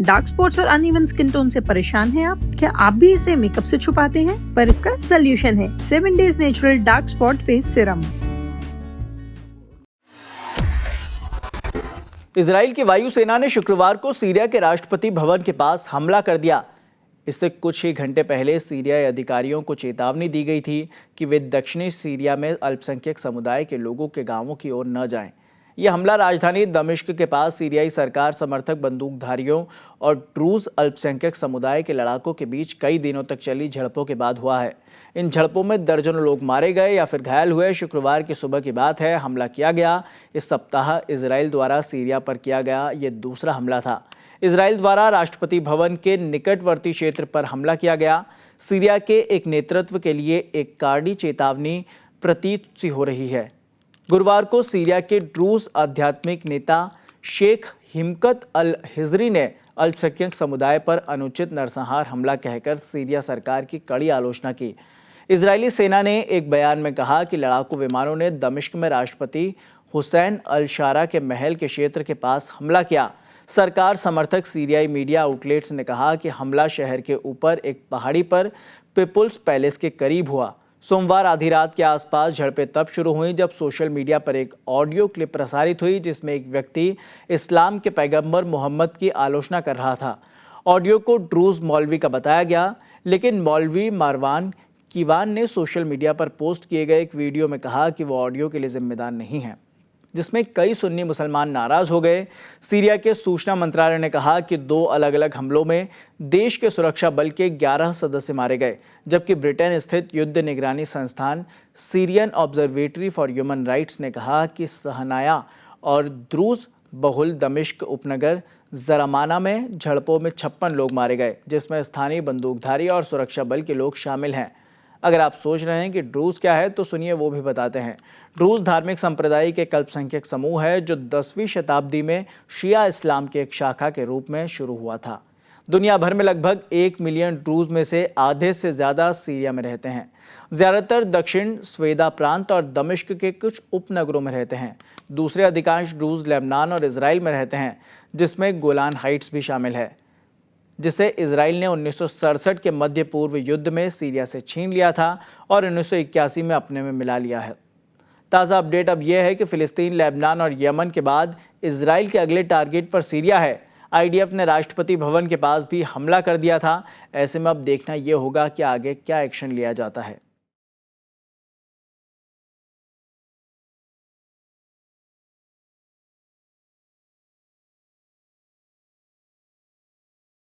Dark spots और uneven skin tone से परेशान हैं आप? क्या आप भी इसे मेकअप से छुपाते हैं? पर इसका सोल्यूशन है 7 days natural dark spot face serum. Israel की वायुसेना ने शुक्रवार को सीरिया के राष्ट्रपति भवन के पास हमला कर दिया। इससे कुछ ही घंटे पहले सीरियाई अधिकारियों को चेतावनी दी गई थी कि वे दक्षिणी सीरिया में अल्पसंख्यक समुदाय के लोगों के गांवों की ओर न जाएं। यह हमला राजधानी दमिश्क के पास सीरियाई सरकार समर्थक बंदूकधारियों और ड्रूज अल्पसंख्यक समुदाय के लड़ाकों के बीच कई दिनों तक चली झड़पों के बाद हुआ है। इन झड़पों में दर्जनों लोग मारे गए या फिर घायल हुए। शुक्रवार की सुबह की बात है, हमला किया गया। इस सप्ताह इजराइल द्वारा सीरिया पर किया गया ये दूसरा हमला था। इजराइल द्वारा राष्ट्रपति भवन के निकटवर्ती क्षेत्र पर हमला किया गया। सीरिया के एक नेतृत्व के लिए एक कार्डी चेतावनी प्रतीत सी हो रही है। गुरुवार को सीरिया के ड्रूज आध्यात्मिक नेता शेख हिमकत अल हिजरी ने अल्पसंख्यक समुदाय पर अनुचित नरसंहार हमला कहकर सीरिया सरकार की कड़ी आलोचना की। इजरायली सेना ने एक बयान में कहा कि लड़ाकू विमानों ने दमिश्क में राष्ट्रपति हुसैन अल शारा के महल के क्षेत्र के पास हमला किया। सरकार समर्थक सीरियाई मीडिया आउटलेट्स ने कहा कि हमला शहर के ऊपर एक पहाड़ी पर पीपुल्स पैलेस के करीब हुआ। सोमवार आधी रात के आसपास झड़पें तब शुरू हुई जब सोशल मीडिया पर एक ऑडियो क्लिप प्रसारित हुई जिसमें एक व्यक्ति इस्लाम के पैगंबर मोहम्मद की आलोचना कर रहा था। ऑडियो को ड्रूज मौलवी का बताया गया, लेकिन मौलवी मारवान कीवान ने सोशल मीडिया पर पोस्ट किए गए एक वीडियो में कहा कि वो ऑडियो के लिए जिम्मेदार नहीं है, जिसमें कई सुन्नी मुसलमान नाराज हो गए। सीरिया के सूचना मंत्रालय ने कहा कि 2 अलग अलग हमलों में देश के सुरक्षा बल के 11 सदस्य मारे गए, जबकि ब्रिटेन स्थित युद्ध निगरानी संस्थान Syrian observatory for human rights ने कहा कि सहनाया और द्रूज बहुल दमिश्क उपनगर जरामाना में झड़पों में 56 लोग मारे गए, जिसमें स्थानीय बंदूकधारी और सुरक्षा बल के लोग शामिल हैं। अगर आप सोच रहे हैं कि ड्रूज क्या है तो सुनिए, वो भी बताते हैं। ड्रूज धार्मिक संप्रदाय के अल्पसंख्यक समूह है जो 10वीं शताब्दी में शिया इस्लाम के एक शाखा के रूप में शुरू हुआ था। दुनिया भर में लगभग 1 मिलियन ड्रूज में से आधे से ज़्यादा सीरिया में रहते हैं। ज़्यादातर दक्षिण स्वेदा प्रांत और दमिश्क के कुछ उपनगरों में रहते हैं। दूसरे अधिकांश ड्रूज लेबनान और इसराइल में रहते हैं, जिसमें गोलान हाइट्स भी शामिल है, जिसे इजराइल ने 1967 के मध्य पूर्व युद्ध में सीरिया से छीन लिया था और 1981 में अपने में मिला लिया है। ताज़ा अपडेट अब यह है कि फिलिस्तीन, लेबनान और यमन के बाद इजराइल के अगले टारगेट पर सीरिया है। आईडीएफ ने राष्ट्रपति भवन के पास भी हमला कर दिया था। ऐसे में अब देखना यह होगा कि आगे क्या एक्शन लिया जाता है।